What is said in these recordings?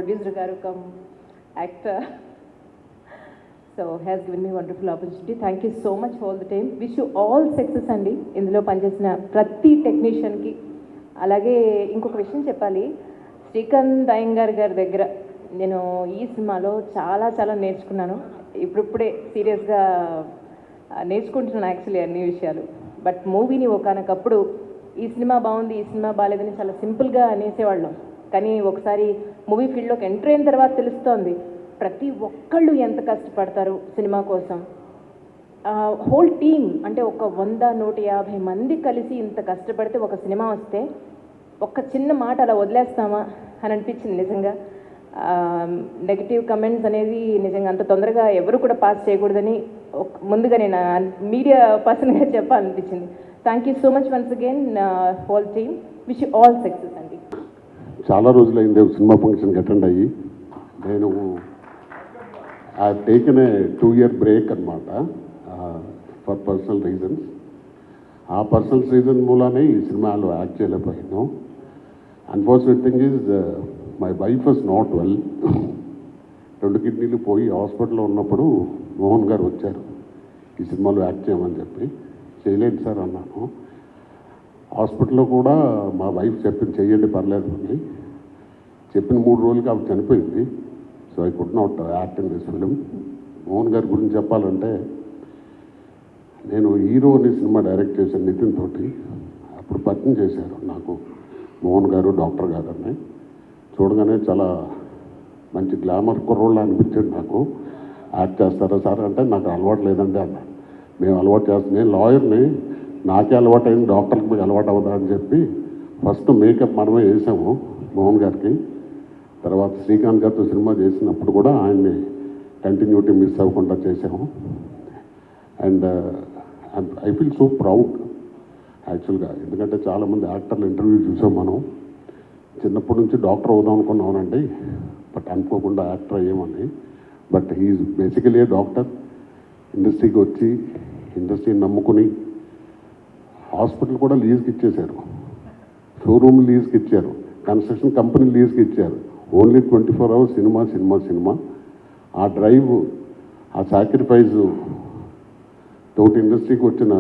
producer garu come actor. So has given me a wonderful opportunity. Thank you so much for all the time. Wish you all success andi. ఇందులో పనిచేసిన ప్రతి టెక్నీషియన్కి. అలాగే ఇంకొక విషయం చెప్పాలి, శ్రీకాంత్ అయ్యంగార్ గారి దగ్గర నేను ఈ సినిమాలో చాలా నేర్చుకున్నాను. ఇప్పుడిప్పుడే సీరియస్గా నేర్చుకుంటున్నాను యాక్చువల్లీ అన్ని విషయాలు. బట్ మూవీని ఒకనకప్పుడు ఈ సినిమా బాగుంది, ఈ సినిమా బాగాలేదని చాలా సింపుల్గా అనేసేవాళ్ళం. కానీ ఒకసారి మూవీ ఫీల్డ్లోకి ఎంటర్ అయిన తర్వాత తెలుస్తోంది ప్రతి ఒక్కళ్ళు ఎంత కష్టపడతారు సినిమా కోసం. హోల్ టీమ్ అంటే ఒక 100-150 మంది కలిసి ఇంత కష్టపడితే ఒక సినిమా వస్తే ఒక్క చిన్న మాట అలా వదిలేస్తామా అని అనిపించింది నిజంగా. నెగిటివ్ కమెంట్స్ అనేది నిజంగా అంత తొందరగా ఎవరు కూడా పాస్ చేయకూడదని ముందుగా నేను మీడియా పర్సన్గా చెప్పాలనిపించింది. Thank you so much once again whole team. Wish you all success అండి. చాలా రోజులైంది సినిమా ఫంక్షన్కి అటెండ్ అయ్యి. నేను I taken a 2-year break అనమాట ఫర్ పర్సనల్ రీజన్స్. ఆ పర్సనల్ రీజన్ మూలానే ఈ సినిమాలో యాక్ట్ చేయలేకపోయాను. Unfortunate thing is my wife was not well. 2 కిడ్నీలు పోయి హాస్పిటల్లో ఉన్నప్పుడు మోహన్ గారు వచ్చారు ఈ సినిమాలో యాక్ట్ చేయమని చెప్పి. చేయలేదు సార్ అన్నాను. హాస్పిటల్లో కూడా మా వైఫ్ చెప్పింది చెయ్యండి పర్లేదు అని. చెప్పిన 3 రోజులకి ఆవిడ చనిపోయింది. So I could not act in this film. Mohan గారి గురించి చెప్పాలంటే, నేను హీరోని సినిమా డైరెక్ట్ చేశాను నితిన్ తోటి. అప్పుడు పరిచయం చేశారు నాకు మోహన్ గారు, డాక్టర్ గారు అని. చూడగానే చాలా మంచి గ్లామర్ కుర్రోళ్ళు అనిపించాడు నాకు. యాక్ట్ చేస్తారా సార్ అంటే నాకు అలవాటు లేదండి అన్న. మేము అలవాటు చేస్తాం, నేను లాయర్ని, నాకే అలవాటు అయింది, డాక్టర్కి మీకు అలవాటు అవుదా అని చెప్పి ఫస్ట్ మేకప్ మనమే వేసాము మోహన్ గారికి. తర్వాత శ్రీకాంత్ గారితో సినిమా చేసినప్పుడు కూడా ఆయన్ని కంటిన్యూటీ మిస్ అవ్వకుండా చేసాము. And I feel so proud యాక్చువల్గా. ఎందుకంటే చాలామంది యాక్టర్లు ఇంటర్వ్యూ చూసాం మనం. చిన్నప్పటి నుంచి డాక్టర్ అవుదాం అనుకున్నామనండి, బట్ అనుకోకుండా యాక్టర్ అయ్యామని. But he is basically a doctor. ఇండస్ట్రీకి వచ్చి ఇండస్ట్రీని నమ్ముకుని హాస్పిటల్ కూడా లీజ్కి ఇచ్చేశారు, షోరూమ్ లీజ్కి ఇచ్చారు, కన్స్ట్రక్షన్ కంపెనీ లీజ్కి ఇచ్చారు. Only 24 hours cinema cinema cinema. ఆ డ్రైవ్, ఆ సాక్రిఫైజు తోటి ఇండస్ట్రీకి వచ్చిన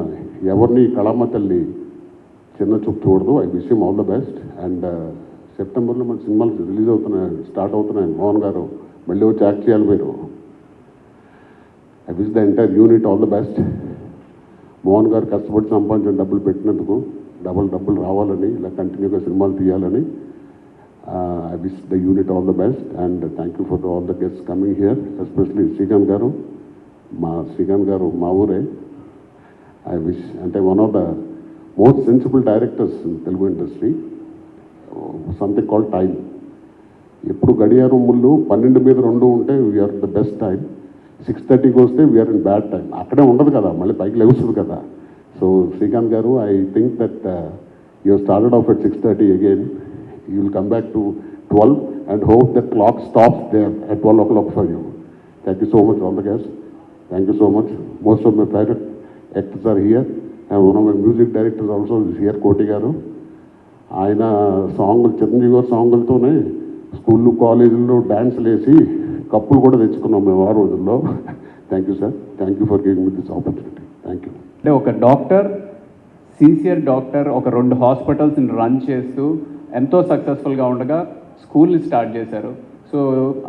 ఎవరిని కళామ తల్లి చిన్న చూపు చూడదు. I wish him all the best. And సెప్టెంబర్లో మన సినిమాలు రిలీజ్ అవుతున్నాయి, స్టార్ట్ అవుతున్నాయి. మోహన్ గారు మళ్ళీ వచ్చి యాక్ట్ చేయాలి మీరు. I wish the entire unit all the best. Mohan గారు కష్టపడి సంపాదించిన డబ్బులు పెట్టినందుకు డబ్బులు రావాలని, ఇలా కంటిన్యూగా సినిమాలు తీయాలని. I wish the unit all the best, and thank you for all the guests coming here, especially Srikanth garu. Srikanth garu ma ure. I wish, and one of the most sensible directors in Telugu industry. Something called time. ఎప్పుడు గడియారం ముళ్ళు 12 మీద 2 ఉంటే we are the best time. 6:30కి వస్తే we are in bad time. అక్కడే ఉండదు కదా, మళ్ళీ పైకి లేస్తుంది కదా. సో శ్రీకాంత్ గారు, I think that you started off at 6:30 again. You will come back to 12 and hope that clock stops there at 12 o'clock for you. Thank you so much, all the guests. Thank you so much. Most of my favorite actors are here, and one of my music directors also is here, Koti garu. ఆయన సాంగులు, చిరంజీవి గారు సాంగులతోనే స్కూళ్ళు కాలేజీల్లో డ్యాన్స్లు వేసి కప్పులు కూడా తెచ్చుకున్నాం మేము ఆ రోజుల్లో. Thank you sir. Thank you for giving me this opportunity. Thank you. అంటే ఒక డాక్టర్, సిన్సియర్ డాక్టర్, ఒక 2 హాస్పిటల్స్ని రన్ చేస్తూ ఎంతో సక్సెస్ఫుల్గా ఉండగా స్కూల్ని స్టార్ట్ చేశారు. సో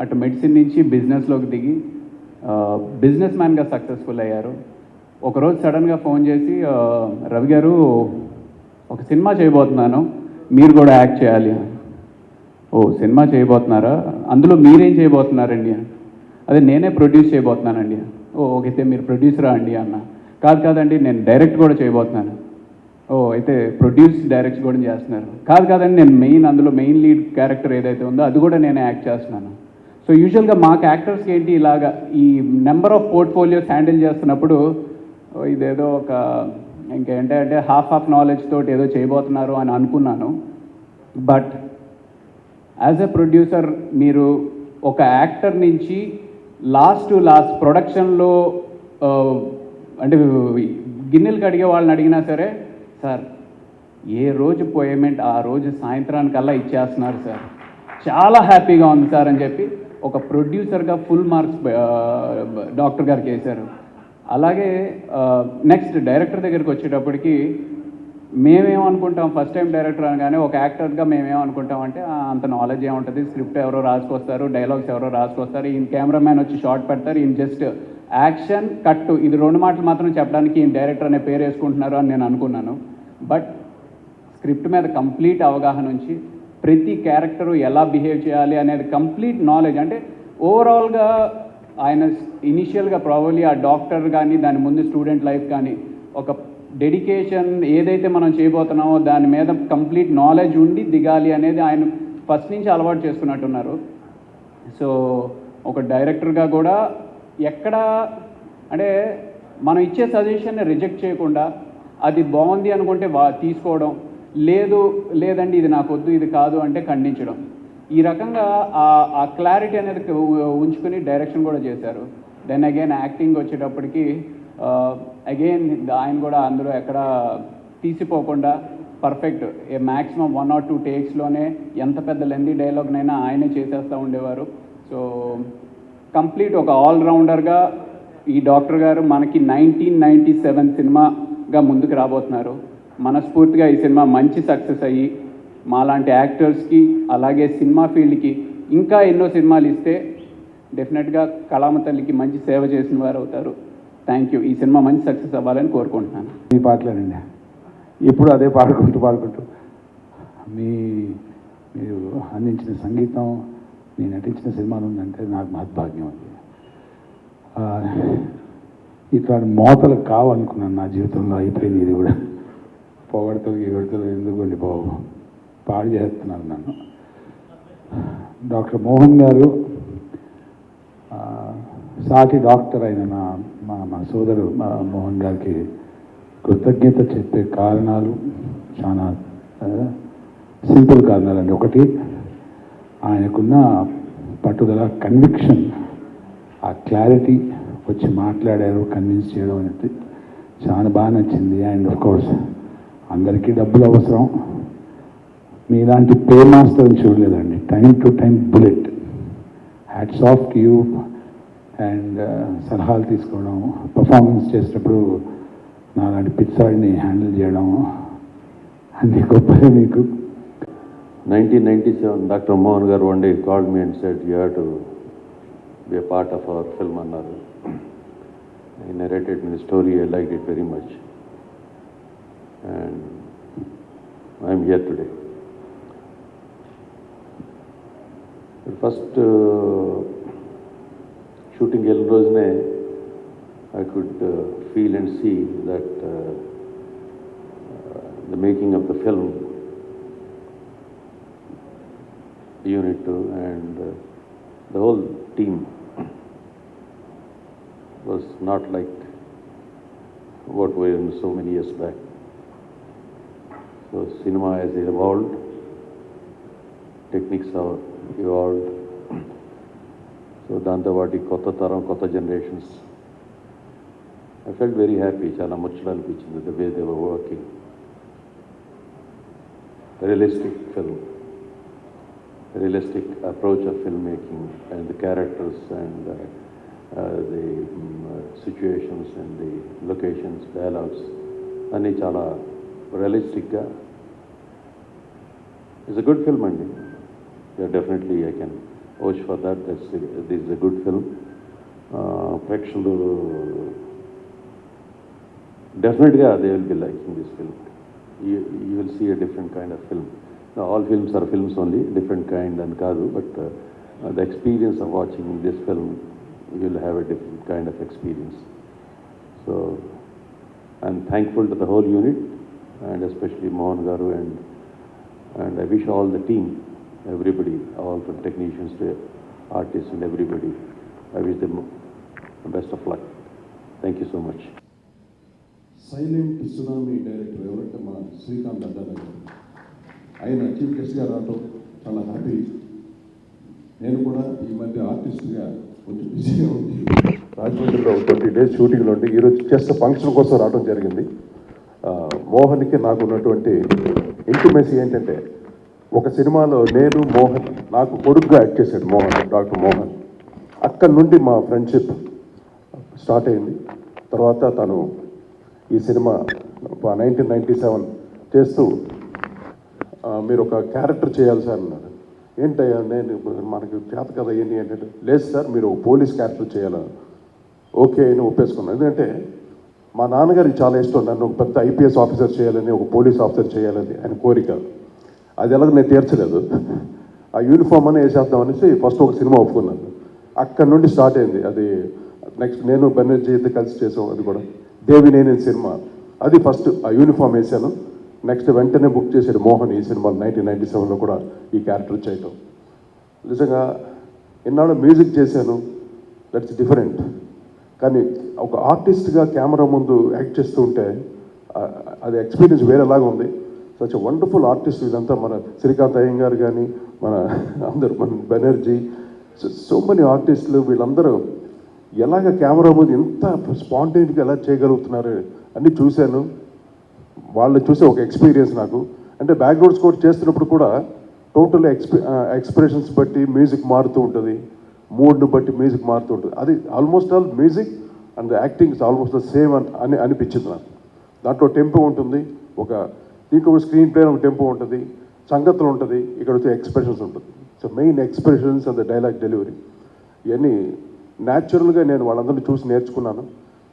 అటు మెడిసిన్ నుంచి బిజినెస్లోకి దిగి బిజినెస్ మ్యాన్గా సక్సెస్ఫుల్ అయ్యారు. ఒకరోజు సడన్గా ఫోన్ చేసి, రవి గారు ఒక సినిమా చేయబోతున్నాను, మీరు కూడా యాక్ట్ చేయాలి. ఓ సినిమా చేయబోతున్నారా, అందులో మీరేం చేయబోతున్నారండి? అదే నేనే ప్రొడ్యూస్ చేయబోతున్నానండి. ఓ ఓకే, మీరు ప్రొడ్యూసరా అండి అన్న. కాదండి, నేను డైరెక్ట్ కూడా చేయబోతున్నాను. ఓ అయితే ప్రొడ్యూస్, డైరెక్ట్ కూడా చేస్తున్నారు. కాదండి, నేను అందులో మెయిన్ లీడ్ క్యారెక్టర్ ఏదైతే ఉందో అది కూడా నేను యాక్ట్ చేస్తున్నాను. సో యూజువల్గా మాకు యాక్టర్స్కి ఏంటి, ఇలాగా ఈ నెంబర్ ఆఫ్ పోర్ట్ఫోలియోస్ హ్యాండిల్ చేస్తున్నప్పుడు ఇదేదో ఒక ఇంకేంటంటే హాఫ్ నాలెడ్జ్ తోటి ఏదో చేయబోతున్నారు అని అనుకున్నాను. బట్ యాజ్ ఎ ప్రొడ్యూసర్ మీరు ఒక యాక్టర్ నుంచి లాస్ట్ ప్రొడక్షన్లో అంటే గిన్నెలు కడిగే వాళ్ళని అడిగినా సరే, సార్ ఏ రోజు పేమెంట్ ఆ రోజు సాయంత్రానికల్లా ఇచ్చేస్తున్నారు సార్, చాలా హ్యాపీగా ఉంది సార్ అని చెప్పి ఒక ప్రొడ్యూసర్గా ఫుల్ మార్క్స్ డాక్టర్ గారికి వేశారు. అలాగే నెక్స్ట్ డైరెక్టర్ దగ్గరికి వచ్చేటప్పటికి మేమేమనుకుంటాం, ఫస్ట్ టైం డైరెక్టర్ అనగానే ఒక యాక్టర్గా మేమేమనుకుంటాం అంటే అంత నాలెడ్జ్ ఏముంటుంది, స్క్రిప్ట్ ఎవరో రాసుకొస్తారు, డైలాగ్స్ ఎవరో రాసుకొస్తారు, ఈయన కెమెరామ్యాన్ వచ్చి షార్ట్ పెడతారు, ఈయన జస్ట్ యాక్షన్ కట్టు ఇది 2 మాటలు మాత్రం చెప్పడానికి ఈయన డైరెక్టర్ అనే పేరు వేసుకుంటున్నారు అని నేను అనుకున్నాను. బట్ స్క్రిప్ట్ మీద కంప్లీట్ అవగాహన ఉంచి ప్రతి క్యారెక్టరు ఎలా బిహేవ్ చేయాలి అనేది కంప్లీట్ నాలెడ్జ్, అంటే ఓవరాల్గా ఆయన ఇనిషియల్గా ప్రాబబ్లీ ఆ డాక్టర్ కానీ దాని ముందు స్టూడెంట్ లైఫ్ కానీ ఒక డెడికేషన్ ఏదైతే మనం చేయబోతున్నామో దాని మీద కంప్లీట్ నాలెడ్జ్ ఉండి దిగాలి అనేది ఆయన ఫస్ట్ నుంచి అలవాటు చేసుకున్నట్టున్నారు. సో ఒక డైరెక్టర్గా కూడా ఎక్కడ అంటే మనం ఇచ్చే సజెషన్ని రిజెక్ట్ చేయకుండా అది బాగుంది అనుకుంటే తీసుకోవడం, లేదండి ఇది నాకు వద్దు ఇది కాదు అంటే ఖండించడం, ఈ రకంగా ఆ క్లారిటీ అనేది ఉంచుకుని డైరెక్షన్ కూడా చేశారు. దెన్ అగైన్ యాక్టింగ్ వచ్చేటప్పటికి అగైన్ ఆయన కూడా అందులో ఎక్కడ తీసిపోకుండా పర్ఫెక్ట్ మ్యాక్సిమం 1 or 2 టేక్స్లోనే ఎంత పెద్ద లెందీ డైలాగ్నైనా ఆయనే చేసేస్తూ ఉండేవారు. సో కంప్లీట్ ఒక ఆల్రౌండర్గా ఈ డాక్టర్ గారు మనకి 1997 సినిమాగా ముందుకు రాబోతున్నారు. మనస్ఫూర్తిగా ఈ సినిమా మంచి సక్సెస్ అయ్యి మాలాంటి యాక్టర్స్కి అలాగే సినిమా ఫీల్డ్కి ఇంకా ఎన్నో సినిమాలు ఇస్తే డెఫినెట్గా కళామ తల్లికి మంచి సేవ చేసిన వారు అవుతారు. Thank you. ఈ సినిమా మంచి సక్సెస్ అవ్వాలని కోరుకుంటున్నాను. మీ పాటలేనండి, ఇప్పుడు అదే పాడుకుంటూ మీరు అందించిన సంగీతం, నేను నటించిన సినిమాలు ఉందంటే నాకు మహద్భాగ్యం అది. ఇట్లాంటి మోతలు కావనుకున్నాను నా జీవితంలో, అయిపోయింది ఇది కూడా. పొగడతలు ఎందుకండి బాబు, పాడు చేస్తున్నారు నన్ను. డాక్టర్ మోహన్ గారు సాటి డాక్టర్ అయిన మా సోదరు మోహన్ గారికి కృతజ్ఞత చెప్పే కారణాలు చాలా సింపుల్ కారణాలండి. ఒకటి, ఆయనకున్న పట్టుదల, కన్విక్షన్, ఆ క్లారిటీ, వచ్చి మాట్లాడారు, కన్విన్స్ చేయడం అనేది చాలా బాగా నచ్చింది. అండ్ ఆఫ్ కోర్స్ అందరికీ డబ్బులు అవసరం, మీలాంటి పే మాస్టర్ని చూడలేదండి. Time to time bullet, hats off to you. And సలహాలు తీసుకోవడం, పర్ఫార్మెన్స్ చేసేటప్పుడు నాలాంటి పిచ్చాడిని హ్యాండిల్ చేయడం అన్ని గొప్పగా మీకు. 1997, Dr. Mohan Garu one day called me and said, "You have to be a part of our film." Annaru. He narrated me the story. I liked it very much, and I am here today. The first shooting రోజునే I could feel and see that the making of the film unit and the whole team was not like what we were in so many years back. So cinema has evolved, techniques have evolved. So దాంతో వాటి కొత్త తరం, కొత్త generations. I felt very happy, చాలా ముచ్చట అనిపించింది the way they were working. Realistic film, realistic approach of filmmaking, and the characters and the situations and the locations, dialogues, అన్నీ చాలా రియలిస్టిక్గా. It's a good film అండి. Yeah, definitely I can vouch for that. This is a good film. ప్రేక్షకులు definitely they will be liking this film. You will see a different kind of film. Now, all films are films only, different kind and kaadu, but the experience of watching this film, you will have a different kind of experience. So I'm thankful to the whole unit, and especially Mohan Garu, and I wish all the team, everybody, all from technicians to artists and everybody, I wish them the best of luck. Thank you so much. Silent tsunami director ఎవరంటే మా శ్రీకాంత్ అడ్డా గారు. ఆయన chief గెస్ట్గా రావటం చాలా happy. నేను కూడా ఈ మధ్య ఆర్టిస్ట్గా కొంచెం బిజీగా ఉంది. రాజమండ్రిలో 20 days షూటింగ్లో ఉండి ఈరోజు జస్ట్ ఫంక్షన్ కోసం రావడం జరిగింది. మోహన్కి నాకు ఉన్నటువంటి ఇంటిమేసీ ఏంటంటే ఒక సినిమాలో నేను మోహన్, నాకు కొడుకుగా యాక్ట్ చేశాడు మోహన్, డాక్టర్ మోహన్. అక్కడి నుండి మా ఫ్రెండ్షిప్ స్టార్ట్ అయింది. తర్వాత తను ఈ సినిమా 1997 చేస్తూ మీరు ఒక క్యారెక్టర్ చేయాలి సార్ అన్నాడు. ఏంటయ్యా, నేను మనకి చేత కదా ఏంటి అంటే, లేదు సార్ మీరు ఒక పోలీస్ క్యారెక్టర్ చేయాలి. ఓకే అని ఒప్పేసుకున్నాను. ఎందుకంటే మా నాన్నగారికి చాలా ఇష్టం నన్ను ఒక పెద్ద ఐపీఎస్ ఆఫీసర్ చేయాలని, ఒక పోలీస్ ఆఫీసర్ చేయాలని ఆయన కోరిక. అది ఎలాగో నేను తీర్చలేదు. ఆ యూనిఫామ్ అని వేసేద్దామనేసి ఫస్ట్ ఒక సినిమా ఒప్పుకున్నాను. అక్కడి నుండి స్టార్ట్ అయింది అది. నెక్స్ట్ నేను బెనర్జీతో కలిసి చేసాం, అది కూడా దేవి నేను సినిమా. అది ఫస్ట్ ఆ యూనిఫామ్ వేసాను. నెక్స్ట్ వెంటనే బుక్ చేశాడు మోహన్ ఈ సినిమా 1997లో కూడా ఈ క్యారెక్టర్ చేయటం. నిజంగా ఎన్నాళ్ళు మ్యూజిక్ చేశాను, దట్స్ డిఫరెంట్. కానీ ఒక ఆర్టిస్ట్గా కెమెరా ముందు యాక్ట్ చేస్తూ ఉంటే అది ఎక్స్పీరియన్స్ వేరేలాగా ఉంది. సచ్ వండర్ఫుల్ ఆర్టిస్ట్ వీళ్ళంతా, మన శ్రీకాంత్ అయ్యంగారు కానీ, మన అందరు, మన బెనర్జీ, సో మెనీ ఆర్టిస్టులు, వీళ్ళందరూ ఎలాగ కెమెరా ముందు ఎంత స్పాంటేనిటీగా ఎలా చేయగలుగుతున్నారు అన్నీ చూశాను. వాళ్ళని చూసే ఒక ఎక్స్పీరియన్స్ నాకు. అంటే బ్యాక్గ్రౌండ్ స్కోర్ చేస్తున్నప్పుడు కూడా టోటల్ ఎక్స్ప్రెషన్స్ బట్టి మ్యూజిక్ మారుతూ ఉంటుంది, మూడ్ని బట్టి మ్యూజిక్ మారుతూ ఉంటుంది. అది almost all music and acting is almost the same అని అనిపించింది నాకు. దాంట్లో టెంపో ఉంటుంది, ఒక దీంట్లో స్క్రీన్ ప్లే ఒక టెంపో ఉంటుంది, సంగతులు ఉంటుంది, ఇక్కడ వచ్చే ఎక్స్ప్రెషన్స్ ఉంటుంది. So main expressions and the dialogue delivery ఇవన్నీ న్యాచురల్గా నేను వాళ్ళందరినీ చూసి నేర్చుకున్నాను.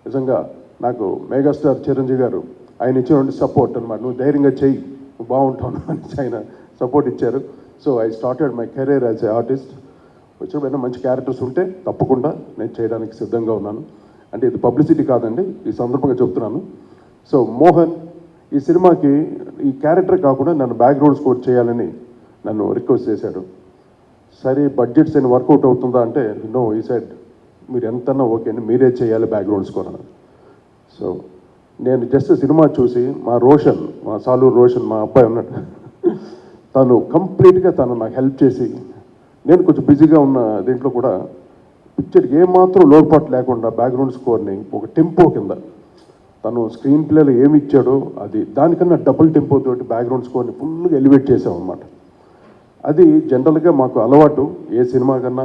నిజంగా నాకు మెగాస్టార్ చిరంజీవి గారు ఆయన ఇచ్చిన సపోర్ట్ అనమాట. నువ్వు ధైర్యంగా చెయ్యి, నువ్వు బాగుంటావు అని ఆయన సపోర్ట్ ఇచ్చారు. So I started my career as a artist. వచ్చిన మంచి క్యారెక్టర్స్ ఉంటే తప్పకుండా నేను చేయడానికి సిద్ధంగా ఉన్నాను. అంటే ఇది పబ్లిసిటీ కాదండి, ఈ సందర్భంగా చెప్తున్నాను. సో మోహన్ ఈ సినిమాకి ఈ క్యారెక్టర్ కాకుండా నన్ను బ్యాక్గ్రౌండ్ స్కోర్ చేయాలని నన్ను రిక్వెస్ట్ చేశాడు. సరే బడ్జెట్స్ ఏమైనా వర్కౌట్ అవుతుందా అంటే, నో, ఈ సైడ్ మీరు ఎంతన్నా ఓకే అండి, మీరే చేయాలి బ్యాక్గ్రౌండ్ స్కోర్ అని. సో నేను జస్ట్ సినిమా చూసి మా రోషన్, మా సాలూరు రోషన్, మా అబ్బాయి ఉన్నాడు, తను కంప్లీట్గా తను నాకు హెల్ప్ చేసి, నేను కొంచెం బిజీగా ఉన్న దీంట్లో కూడా పిక్చర్కి ఏమాత్రం లోటుపాటు లేకుండా బ్యాక్గ్రౌండ్ స్కోర్ని ఒక టెంపో కింద తను స్క్రీన్ ప్లేలో ఏమి ఇచ్చాడో అది దానికన్నా డబుల్ టెంపో తోటి బ్యాక్గ్రౌండ్ స్కోర్ని ఫుల్గా ఎలివేట్ చేసామన్నమాట. అది జనరల్గా మాకు అలవాటు. ఏ సినిమా కన్నా,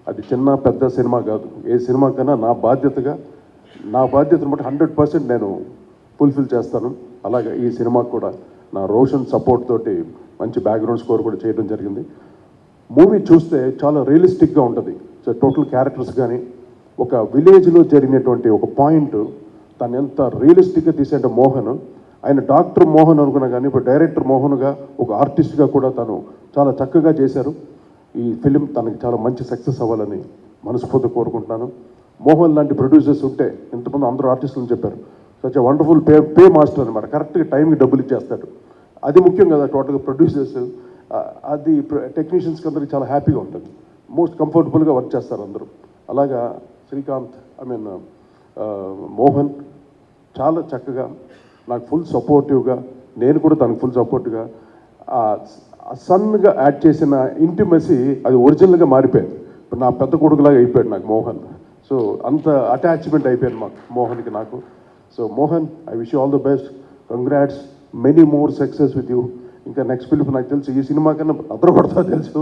అది చిన్న పెద్ద సినిమా కాదు, ఏ సినిమా కన్నా నా బాధ్యతను బట్టి 100% నేను ఫుల్ఫిల్ చేస్తాను. అలాగే ఈ సినిమాకు కూడా నా రోషన్ సపోర్ట్ తోటి మంచి బ్యాక్గ్రౌండ్ స్కోర్ కూడా చేయడం జరిగింది. మూవీ చూస్తే చాలా రియలిస్టిక్గా ఉంటుంది. సో టోటల్ క్యారెక్టర్స్ కానీ, ఒక విలేజ్లో జరిగినటువంటి ఒక పాయింట్ తను ఎంత రియలిస్టిక్గా తీసేంటే మోహన్, ఆయన డాక్టర్ మోహన్ అనుకున్నా కానీ ఇప్పుడు డైరెక్టర్ మోహన్గా ఒక ఆర్టిస్ట్గా కూడా తను చాలా చక్కగా చేశారు. ఈ ఫిలిం తనకి చాలా మంచి సక్సెస్ అవ్వాలని మనస్ఫూర్తి కోరుకుంటున్నాను. మోహన్ లాంటి ప్రొడ్యూసర్స్ ఉంటే, ఇంతమంది అందరూ ఆర్టిస్టులు చెప్పారు, సచ్ వండర్ఫుల్ పే మాస్టర్ అనమాట. కరెక్ట్గా టైంకి డబ్బులు ఇచ్చేస్తాడు. అది ముఖ్యం కదా టోటల్గా ప్రొడ్యూసర్స్. అది టెక్నీషియన్స్కి అందరికీ చాలా హ్యాపీగా ఉంటుంది, మోస్ట్ కంఫర్టబుల్గా వర్క్ చేస్తారు అందరూ. అలాగా శ్రీకాంత్, మోహన్ చాలా చక్కగా నాకు ఫుల్ సపోర్టివ్గా, నేను కూడా తనకు ఫుల్ సపోర్ట్గా, సన్గా యాడ్ చేసిన ఇంటిమసీ అది ఒరిజినల్గా మారిపోయింది. ఇప్పుడు నా పెద్ద కొడుకులాగా అయిపోయాడు నాకు మోహన్. సో అంత అటాచ్మెంట్ అయిపోయింది మాకు మోహన్కి నాకు. So Mohan, I wish you all the best, congrats, many more success with you. ఇంకా నెక్స్ట్ ఫిల్మ్ నాకు తెలుసు ఈ సినిమా కన్నా అదరపడతా తెలుసు,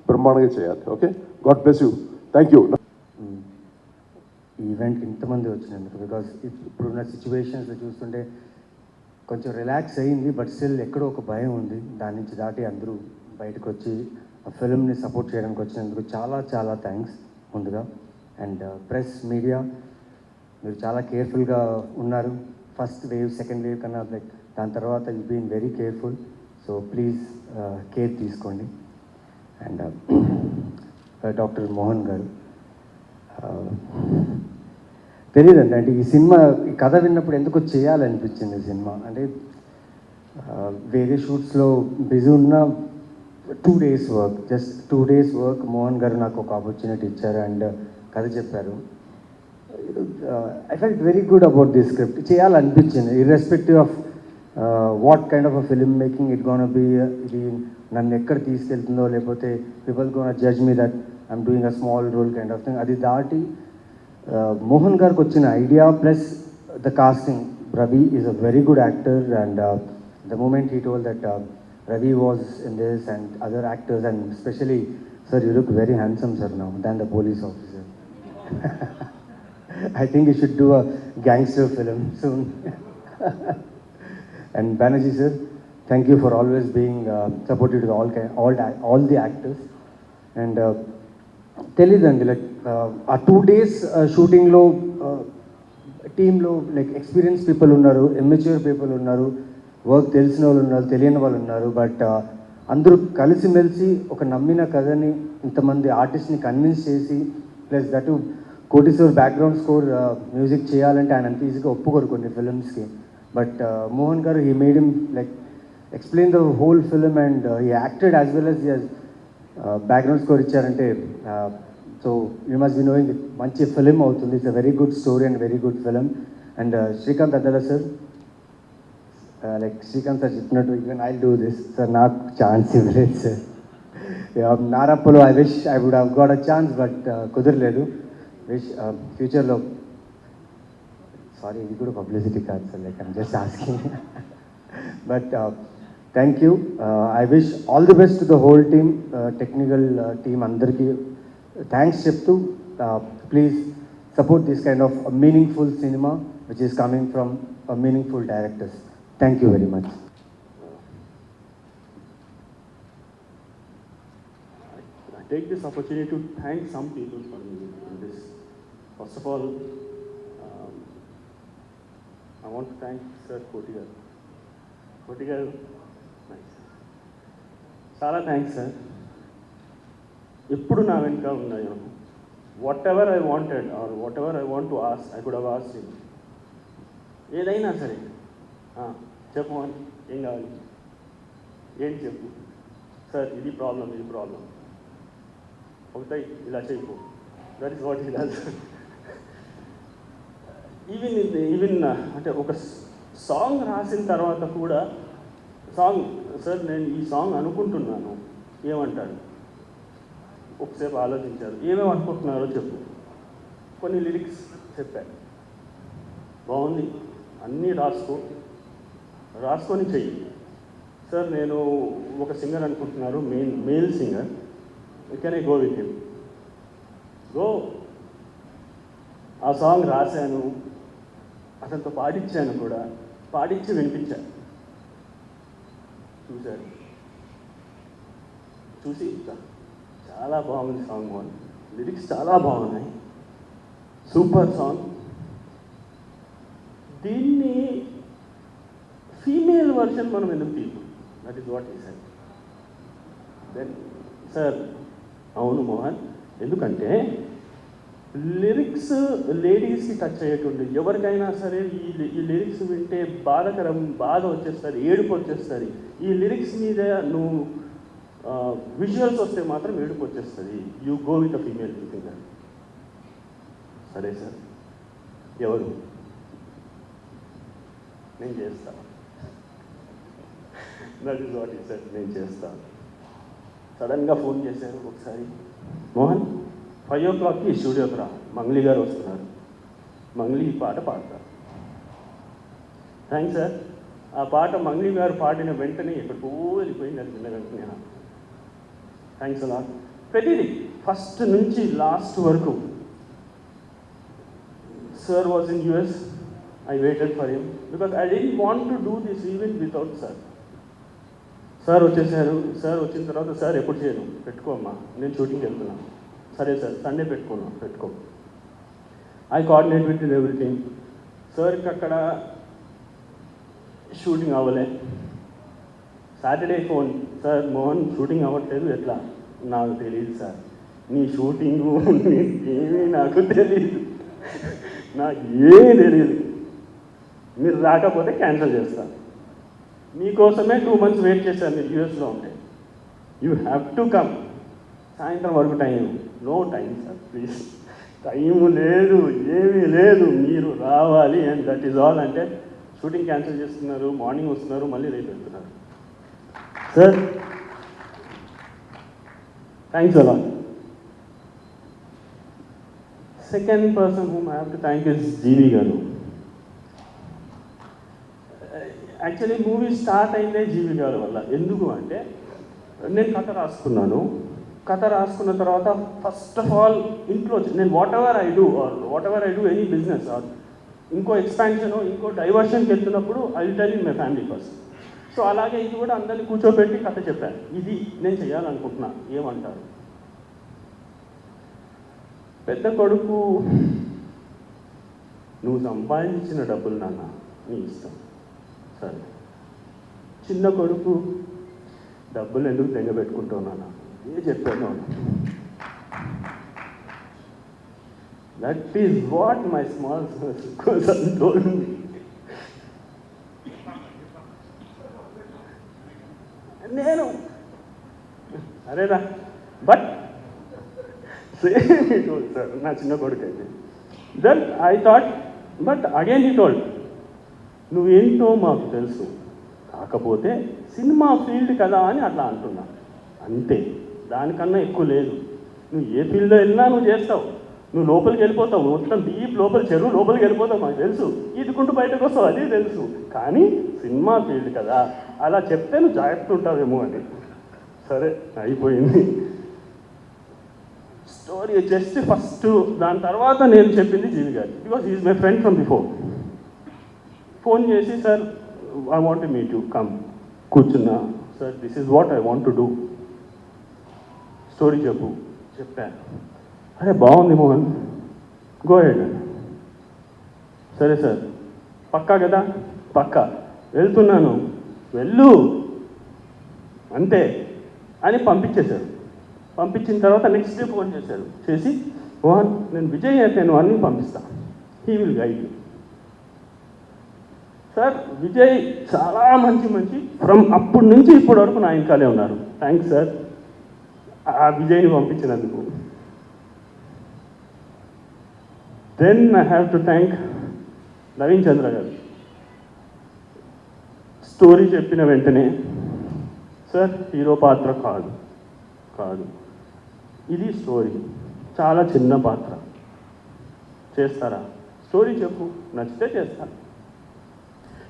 బ్రహ్మాండంగా చేయాలి. Okay, God bless you, thank you. ఈ ఈవెంట్కి ఇంతమంది వచ్చినందుకు, బికాజ్ ఇప్పుడున్న సిచ్యువేషన్స్ చూస్తుంటే కొంచెం రిలాక్స్ అయ్యింది, బట్ స్టిల్ ఎక్కడో ఒక భయం ఉంది. దాని నుంచి దాటి అందరూ బయటకు వచ్చి ఆ ఫిల్మ్ని సపోర్ట్ చేయడానికి వచ్చినందుకు చాలా చాలా థ్యాంక్స్ ముందుగా. అండ్ ప్రెస్, మీడియా, మీరు చాలా కేర్ఫుల్గా ఉన్నారు. ఫస్ట్ వేవ్, సెకండ్ వేవ్ కన్నా లైక్ దాని తర్వాత you been very careful. So please care తీసుకోండి. అండ్ డాక్టర్ మోహన్ గారు, తెలియదండి, అంటే ఈ సినిమా ఈ కథ విన్నప్పుడు ఎందుకో చేయాలనిపించింది ఈ సినిమా. అంటే వేరే షూట్స్లో బిజీ ఉన్న 2 days work, just 2 days work Mohan గారు నాకు ఒక ఆపర్చునిటీ ఇచ్చారు అండ్ కథ చెప్పారు. I felt very good about the script. చేయాలనిపించింది, irrespective of what kind of a film making it gonna be. ఇది నన్ను ఎక్కడ తీసుకెళ్తుందో, లేకపోతే people gonna judge me that I'm doing a small role kind of thing. అది దాటి మోహన్ గారికి వచ్చిన idea plus the casting. Ravi is a very good actor, and the moment he told that Ravi was in this and other actors, and especially, sir, you look very handsome, sir, now than the police officer. I think you should do a gangster film soon. And Banerjee sir, thank you for always being supportive to all the actors. And తెలియదండి like ఆ 2 days షూటింగ్లో టీంలో like experience people ఉన్నారు, ఎమ్మెచ్యూర్ people ఉన్నారు, work తెలిసిన వాళ్ళు ఉన్నారు, తెలియని వాళ్ళు ఉన్నారు. బట్ అందరూ కలిసిమెలిసి ఒక నమ్మిన కథని ఇంతమంది ఆర్టిస్ట్ని కన్విన్స్ చేసి plus that Koteshwar background score music చేయాలంటే ఆయన అంత ఈజీగా ఒప్పుకోరు కొన్ని ఫిల్మ్స్కి. బట్ మోహన్ గారు he made him like explain the whole film and he acted as well as background score ఇచ్చారంటే so you must be knowing మంచి ఫిలిం అవుతుంది. It's a very good story and very good film. And Srikanth Addala sir, like Srikanth sir చెప్పినట్టు even I do this sir, నాకు chance ఇవ్వలేదు sir. నారప్పలో I wish I would have got a chance but కుదరలేదు. Wish ఫ్యూచర్లో, sorry ఇది కూడా publicity కాదు sir, like I'm just asking. But thank you. I wish all the best to the whole team, technical team అందరికీ thanks చెప్తూ please support this kind of meaningful cinema which is coming from meaningful directors. Thank you very much. I take this opportunity to thank some people for me in this. First of all, I want to thank Sir Kotigar. Kotigar, nice. చాలా thanks sir. ఎప్పుడు నా వెనుక ఉన్నాయో, whatever I wanted or whatever I want to ask, I could have asked him. ఏదైనా సరే చెప్పు అని, ఏం కావాలి, ఏంటి చెప్పు సార్, ఇది ప్రాబ్లం, ఇది ప్రాబ్లం, ఒకటై ఇలా చెప్పు, that is what he does. Even అంటే ఒక సాంగ్ రాసిన తర్వాత కూడా సాంగ్, సార్ నేను ఈ సాంగ్ అనుకుంటున్నాను, ఏమంటారు, ఒకసేపు ఆలోచించారు, ఏమేమి అనుకుంటున్నారో చెప్పు, కొన్ని లిరిక్స్ చెప్పారు, బాగుంది, అన్నీ రాసుకొని చెయ్యి సార్, నేను ఒక సింగర్ అనుకుంటున్నారు, male singer, can I go with him, go. ఆ సాంగ్ రాశాను, అతనితో పాడించాను కూడా, పాడించి వినిపించాను. చూశారు, చూసి చాలా బాగుంది సాంగ్, బాగుంది, లిరిక్స్ చాలా బాగున్నాయి, సూపర్ సాంగ్, దీన్ని ఫీమేల్ వర్షన్ మనం ఎందుకు తీయము, దట్ ఈస్ వాట్ ఈ సెడ్. దెన్ సార్, అవును మోహన్, ఎందుకంటే లిరిక్స్ లేడీస్కి టచ్ అయ్యేటువంటి, ఎవరికైనా సరే ఈ లిరిక్స్ వింటే బాధకరం, బాధ వచ్చేస్తుంది, ఏడుపు వచ్చేస్తుంది. ఈ లిరిక్స్ మీద నువ్వు విజువల్స్ వస్తే మాత్రం ఏడుపు వచ్చేస్తుంది. You go with a female singer. సరే సార్, ఎవరు, నేను చేస్తాను, దట్ ఈస్ వాట్ ఈ సెడ్, నేను చేస్తాను. సడన్గా ఫోన్ చేశారు ఒకసారి, మోహన్ 5 o'clockకి స్టూడియోకి రా, మంగ్లీ గారు వస్తున్నారు, మంగ్లీ ఈ పాట పాడతారు. Thanks sir. ఆ పాట మంగ్లీ గారు పాడిన వెంటనే ఎక్కడికో వెళ్ళిపోయింది అది విన్నగంటే. థ్యాంక్స్ అలా. ప్రతిదీ ఫస్ట్ నుంచి లాస్ట్ వరకు. Sir was in US, I waited for him because I don't want to do this event without sir. Sir వచ్చేసారు. సార్ వచ్చిన తర్వాత, సార్ ఎప్పుడు చేయను, పెట్టుకోమ్మా, నేను షూటింగ్కి వెళ్తున్నాను. సరే సార్, సండే పెట్టుకో. I coordinate with everything. సార్కి అక్కడ షూటింగ్ అవ్వలే. Saturday phone, sir Mohan shooting అవ్వట్లేదు, ఎట్లా, నాకు తెలియదు సార్, నీ షూటింగు ఏమీ నాకు తెలియదు, నాకు ఏమీ తెలియదు, మీరు రాకపోతే క్యాన్సిల్ చేస్తాను, మీకోసమే 2 months వెయిట్ చేశాను, మీరు యూఎస్లో ఉంటే, యూ హ్యావ్ టు కమ్. సాయంత్రం వరకు time, no time sir, please, time లేదు, ఏమీ లేదు, మీరు రావాలి, అండ్ దట్ ఈజ్ ఆల్. అంటే షూటింగ్ క్యాన్సిల్ చేస్తున్నారు, మార్నింగ్ వస్తున్నారు, మళ్ళీ రేపు వెళ్తున్నారు. సార్ థ్యాంక్స్ అలా. Second person whom I have to thank is GV గారు. యాక్చువల్లీ మూవీ స్టార్ట్ అయిందే జీవి గారి వల్ల. ఎందుకు అంటే నేను కథ రాసుకున్నాను. కథ రాసుకున్న తర్వాత ఫస్ట్ ఆఫ్ ఆల్ ఇంట్లో నేను what ever I do any business are ఇంకో ఎక్స్పాన్షన్ ఇంకో డైవర్షన్కి వెళ్తున్నప్పుడు I tell in my family first. So అలాగే ఇది కూడా అందరినీ కూర్చోబెట్టి కథ చెప్పాను, ఇది నేను చేయాలనుకుంటున్నా, ఏమంటారు? పెద్ద కొడుకు, నువ్వు సంపాదించిన డబ్బులు నాన్న నీ ఇష్టం, సరే. చిన్న కొడుకు, డబ్బులు ఎందుకు తెగబెట్టుకుంటావు నాన్న, ఏ చెప్పాను. That is what my small son told me. నేను అరేరా బట్ సేమ్ టోల్డ్ సార్, నా చిన్న కొడుకు అయితే. Then I thought, but again he told, నువ్వేంటో మాకు తెలుసు, కాకపోతే సినిమా ఫీల్డ్ కదా అని అట్లా అంటున్నా, అంతే, దానికన్నా ఎక్కువ లేదు. నువ్వు ఏ ఫీల్డ్లో వెళ్ళినా నువ్వు చేస్తావు, నువ్వు లోపలికి వెళ్ళిపోతావు, మొత్తం డీప్ లోపల చెరువు లోపలికి వెళ్ళిపోతావు, మాకు తెలుసు, ఈదుకుంటూ బయటకు వస్తావు, అదే తెలుసు, కానీ సినిమా ఫీల్డ్ కదా, అలా చెప్తే నువ్వు జాగ్రత్త ఉంటావేమో అని. సరే అయిపోయింది స్టోరీ. జస్ట్ ఫస్ట్ దాని తర్వాత నేను చెప్పింది జీవి గారు, because is my friend from before. Phone చేసి, sir I want to meet you, come. కూర్చున్నా, sir this is what I want to do, story చెప్పాను. అరే బాగుంది మోహన్, గో హెడ్. సరే సార్, పక్కా కదా? పక్కా, వెళ్తున్నాను, వెళ్ళు అంతే అని పంపించేశారు. పంపించిన తర్వాత నెక్స్ట్ డే ఫోన్ చేశారు, చేసి మోహన్ నేను విజయ్ అయిపోయాను అని పంపిస్తా, he will guide you. Sir Vijay చాలా మంచి ఫ్రమ్ అప్పటి నుంచి ఇప్పటి వరకు నా ఇంకాలే ఉన్నారు. థ్యాంక్స్ సార్ ఆ విజయ్ని పంపించినందుకు. Then I have to thank Naveen Chandra గారు. స్టోరీ చెప్పిన వెంటనే, సార్ హీరో పాత్ర కాదు, ఇది స్టోరీ, చాలా చిన్న పాత్ర, చేస్తారా? స్టోరీ చెప్పు, నచ్చితే చేస్తాను.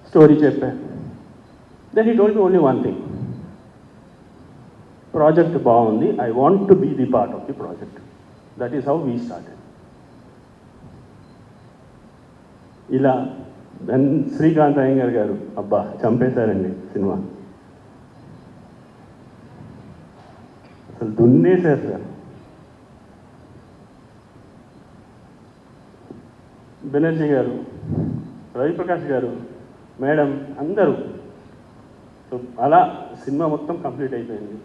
స్టోరీ చెప్పాను. Then he told me only one thing, project బాగుంది, I want to be the part of the project. That is how we started. ఇలా దెన్ శ్రీకాంత్ అయ్యంగార్ గారు, అబ్బా చంపేశారండి సినిమా, అసలు దున్నేశారు సార్. బెనర్జీ గారు, రవిప్రకాష్ గారు, మేడం, అందరూ. సో అలా సినిమా మొత్తం కంప్లీట్ అయిపోయింది.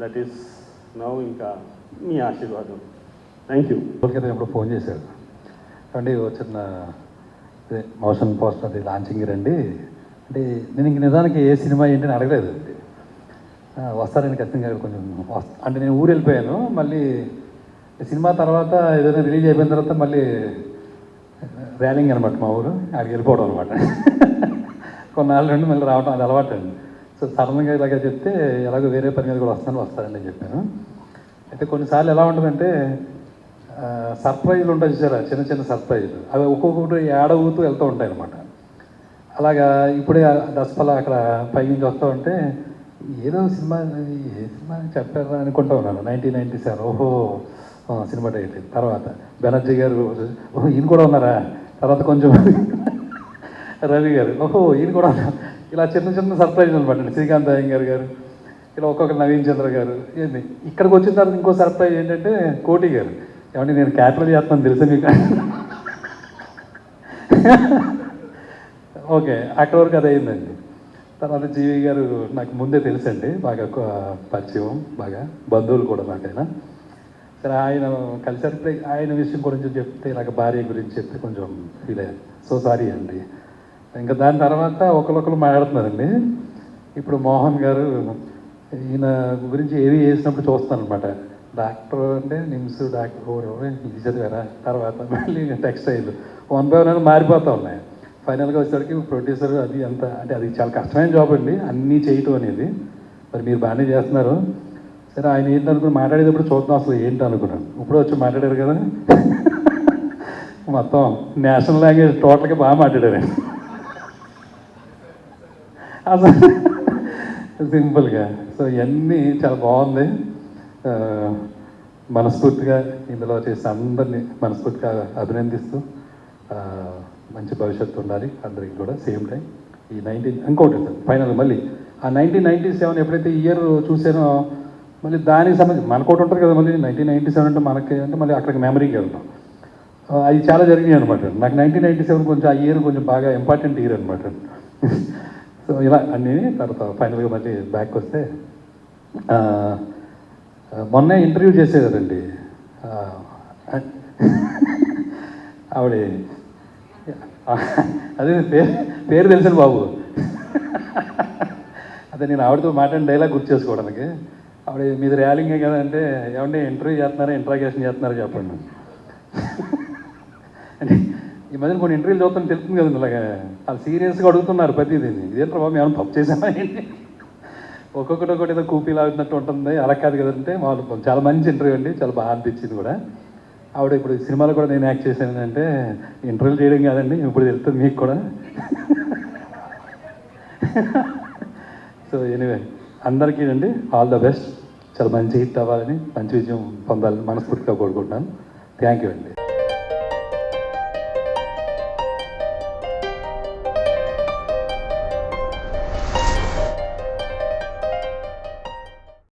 దట్ ఈస్ నౌ ఇంకా మీ ఆశీర్వాదం. Thank you. ఎప్పుడు ఫోన్ చేశారు అండి, చిన్న మోషన్ పోస్టర్ అది లాంచింగ్ రండి అంటే, నేను ఇంక నిజానికి ఏ సినిమా ఏంటి అని అడగలేదు అండి. వస్తారని ఖచ్చితంగా కొంచెం అంటే నేను ఊరు వెళ్ళిపోయాను. మళ్ళీ సినిమా తర్వాత ఏదైనా రిలీజ్ అయిపోయిన తర్వాత మళ్ళీ ర్యాలింగ్ అనమాట మా ఊరు, అక్కడికి వెళ్ళిపోవడం అనమాట. కొన్నాళ్ళు నుండి మళ్ళీ రావడం అది అలవాటు అండి. సో సడన్గా ఇలాగ చెప్తే ఎలాగో వేరే పని మీద కూడా వస్తారండి అని చెప్పాను. అయితే కొన్నిసార్లు ఎలా ఉంటుందంటే సర్ప్రైజ్లు ఉంటాయి చూసారా, చిన్న సర్ప్రైజ్లు, అవి ఒక్కొక్కటి ఏడవుతూ వెళ్తూ ఉంటాయి అనమాట. అలాగా ఇప్పుడే దసపల అక్కడ పై నుంచి వస్తూ ఉంటే ఏదో సినిమా, ఏ సినిమా చెప్పారా అనుకుంటూ ఉన్నాను. 1997, ఓహో సినిమా టైటిల్. తర్వాత బెనర్జీ గారు, ఓహో ఈయన కూడా ఉన్నారా. తర్వాత కొంచెం రవి గారు, ఓహో ఈయన కూడా ఉన్నారు. ఇలా చిన్న సర్ప్రైజ్ అనమాట. శ్రీకాంత్ అయ్యంగార్ గారు, ఇలా ఒక్కొక్క నవీన్ చంద్ర గారు. ఏంటి ఇక్కడికి వచ్చిన తర్వాత ఇంకో సర్ప్రైజ్ ఏంటంటే కోటి గారు, ఏమంటే నేను క్యాటరల్ చేస్తున్నాను తెలుసా మీకు. ఓకే, అక్కడ వరకు అది అయిందండి. తర్వాత జీవి గారు నాకు ముందే తెలుసండి, బాగా పరిచయం, బాగా బంధువులు కూడా నాకైనా. సరే ఆయన కలిసి ఆయన విషయం గురించి చెప్తే, నాకు భార్య గురించి చెప్తే కొంచెం ఫీల్ అయ్యాను. సో సారీ అండి. ఇంకా దాని తర్వాత ఒకరు మాట్లాడుతున్నారండి. ఇప్పుడు మోహన్ గారు, ఈయన గురించి ఏవి వేసినప్పుడు చూస్తాను అనమాట. డాక్టర్ అంటే నిమ్స్ డాక్టర్ ఇది చదివారా. తర్వాత మళ్ళీ టెక్స్టైల్ 1 by 1 మారిపోతూ ఉన్నాయి. ఫైనల్గా వచ్చేసరికి ప్రొడ్యూసర్ అది అంత అంటే అది చాలా కష్టమైన జాబ్ అండి, అన్నీ చేయటం అనేది. మరి మీరు బాగానే చేస్తున్నారు. సరే ఆయన ఏంటనుకుని మాట్లాడేటప్పుడు చూద్దాం అసలు ఏంటి అనుకున్నాను. ఇప్పుడు వచ్చి మాట్లాడారు కదా, మొత్తం నేషనల్ లాంగ్వేజ్ టోటల్గా బాగా మాట్లాడారు. సింపుల్గా. సో ఇవన్నీ చాలా బాగుంది. మనస్ఫూర్తిగా ఇందులో చేసిన అందరినీ మనస్ఫూర్తిగా అభినందిస్తూ మంచి భవిష్యత్తు ఉండాలి అందరికి కూడా. సేమ్ టైం ఈ ఇంకోటి సార్ ఫైనల్ మళ్ళీ ఆ 1997 ఎప్పుడైతే ఇయర్ చూసానో మళ్ళీ దానికి సంబంధించి మనకోటి ఉంటుంది కదా, మళ్ళీ 1997 అంటే మనకి అంటే మళ్ళీ అక్కడికి మెమరీకి వెళ్తాం. అది చాలా జరిగినాయి అనమాట. నాకు 1997 కొంచెం ఆ ఇయర్ కొంచెం బాగా ఇంపార్టెంట్ ఇయర్ అనమాట. సో ఇలా అన్నీ తర్వాత ఫైనల్గా మళ్ళీ బ్యాక్ వస్తే మొన్నే ఇంటర్వ్యూ చేసేదారండి ఆవిడ. అదే పేరు తెలుసు బాబు. అదే నేను ఆవిడతో మాట్లాడిన డైలాగ్ గుర్తు చేసుకోవడానికి. ఆవిడ మీది ర్యాలింగే కదా అంటే, ఏమంటే ఇంటర్వ్యూ చేస్తున్నారా ఇంట్రాగేషన్ చేస్తున్నారా చెప్పండి. అంటే ఈ మధ్యన కొన్ని ఇంటర్వ్యూలు చూస్తాను తెలుస్తుంది కదండి, అలాగే వాళ్ళు సీరియస్గా అడుగుతున్నారు ప్రతిదీ. ఇదేంట్రా బాబు ఏమైనా తప్పు చేసామా ఏంటి, ఒక్కొక్కటి ఏదో కూపీలు ఆడుతున్నట్టు ఉంటుంది. అలా కాదు కదంటే వాళ్ళు చాలా మంచి ఇంటర్వ్యూ అండి, చాలా బాగా అనిపించింది కూడా. ఆవిడ ఇప్పుడు ఈ సినిమాలో కూడా నేను యాక్ట్ చేశాను అంటే ఇంటర్వ్యూలు చేయడం కాదండి, ఇప్పుడు తెలుస్తుంది మీకు కూడా. సో ఎనీవే అందరికీ అండి ఆల్ ద బెస్ట్. చాలా మంచి హిట్ అవ్వాలని, మంచి విజయం పొందాలని మనస్ఫూర్తిగా కోరుకుంటున్నాను. థ్యాంక్ యూ అండి.